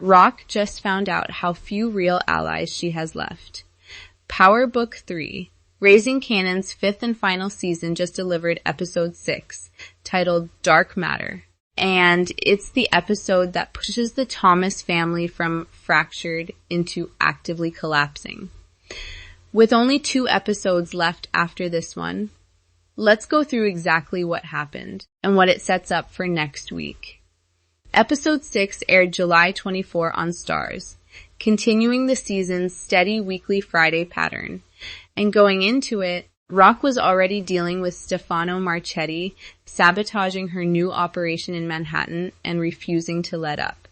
Rock just found out how few real allies she has left. Power Book 3. Raising Kanan's 5th and final season just delivered episode 6, titled Dark Matter. And it's the episode that pushes the Thomas family from fractured into actively collapsing. With only 2 episodes left after this one, let's go through exactly what happened and what it sets up for next week. Episode 6 aired July 24 on Starz, continuing the season's steady weekly Friday pattern. And going into it, Rock was already dealing with Stefano Marchetti sabotaging her new operation in Manhattan and refusing to let up.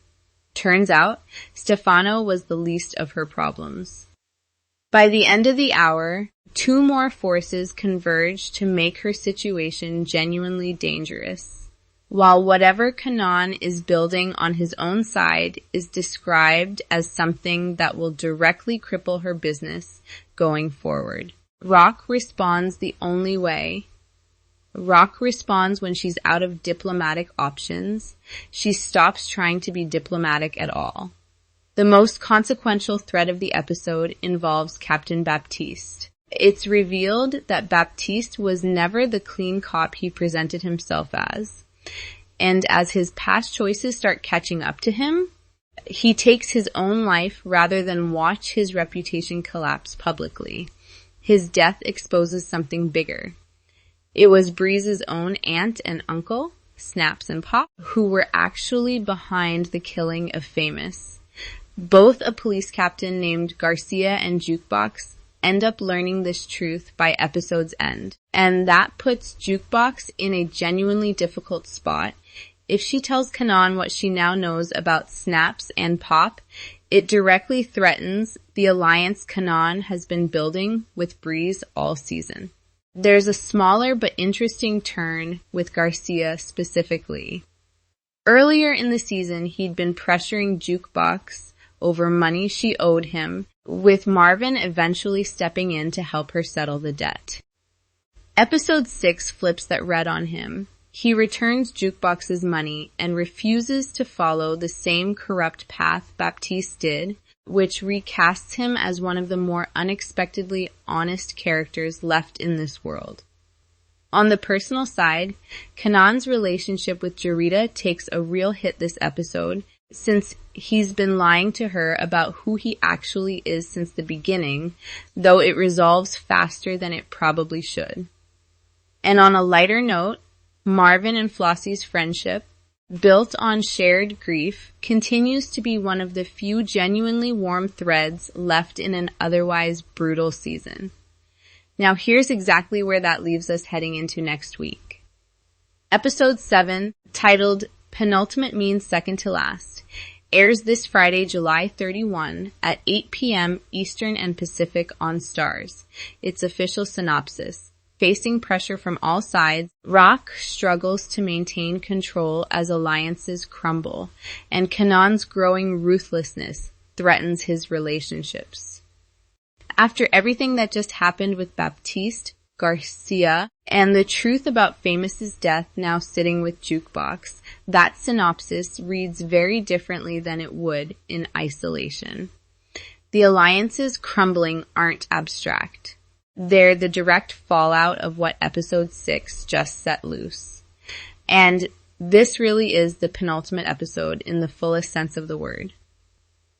Turns out, Stefano was the least of her problems. By the end of the hour, 2 more forces converged to make her situation genuinely dangerous. While whatever Kanan is building on his own side is described as something that will directly cripple her business going forward. Rock responds the only way. Rock responds when she's out of diplomatic options. She stops trying to be diplomatic at all. The most consequential thread of the episode involves Captain Baptiste. It's revealed that Baptiste was never the clean cop he presented himself as. And as his past choices start catching up to him, he takes his own life rather than watch his reputation collapse publicly. His death exposes something bigger. It was Breeze's own aunt and uncle, Snaps and Pop, who were actually behind the killing of Famous. Both a police captain named Garcia and Jukebox end up learning this truth by episode's end. And that puts Jukebox in a genuinely difficult spot. If she tells Kanan what she now knows about Snaps and Pop, it directly threatens the alliance Kanan has been building with Breeze all season. There's a smaller but interesting turn with Garcia specifically. Earlier in the season, he'd been pressuring Jukebox over money she owed him, with Marvin eventually stepping in to help her settle the debt. Episode 6 flips that red on him. He returns Jukebox's money and refuses to follow the same corrupt path Baptiste did, which recasts him as one of the more unexpectedly honest characters left in this world. On the personal side, Kanan's relationship with Jarita takes a real hit this episode, since he's been lying to her about who he actually is since the beginning, though it resolves faster than it probably should. And on a lighter note, Marvin and Flossie's friendship, built on shared grief, continues to be one of the few genuinely warm threads left in an otherwise brutal season. Now here's exactly where that leaves us heading into next week. Episode 7, titled Penultimate Means Second to Last, airs this Friday, July 31 at 8 p.m. Eastern and Pacific on Starz. Its official synopsis. Facing pressure from all sides, Rock struggles to maintain control as alliances crumble, and Kanan's growing ruthlessness threatens his relationships. After everything that just happened with Baptiste, Garcia, and the truth about Famous's death now sitting with Jukebox, that synopsis reads very differently than it would in isolation. The alliances crumbling aren't abstract. They're the direct fallout of what episode 6 just set loose. And this really is the penultimate episode in the fullest sense of the word.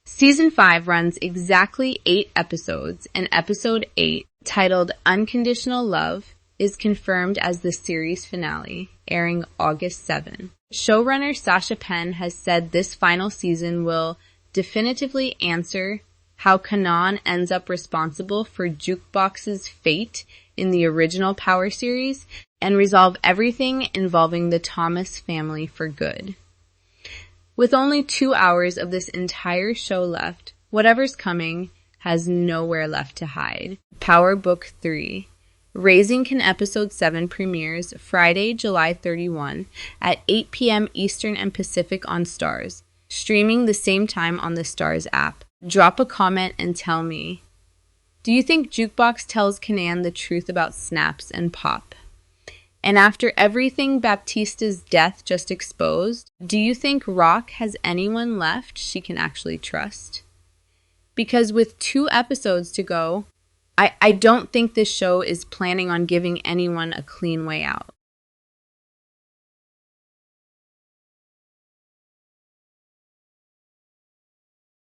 Season 5 runs exactly 8 episodes, and episode 8, titled Unconditional Love, is confirmed as the series finale, airing August 7. Showrunner Sasha Penn has said this final season will definitively answer how Kanan ends up responsible for Jukebox's fate in the original Power series and resolve everything involving the Thomas family for good. With only 2 hours of this entire show left, whatever's coming has nowhere left to hide. Power Book 3. Raising Can Episode 7 premieres Friday, July 31 at 8 p.m. Eastern and Pacific on Starz, streaming the same time on the Starz app. Drop a comment and tell me, do you think Jukebox tells Kanan the truth about Snaps and Pop? And after everything Baptiste's death just exposed, do you think Rock has anyone left she can actually trust? Because with 2 episodes to go, I don't think this show is planning on giving anyone a clean way out.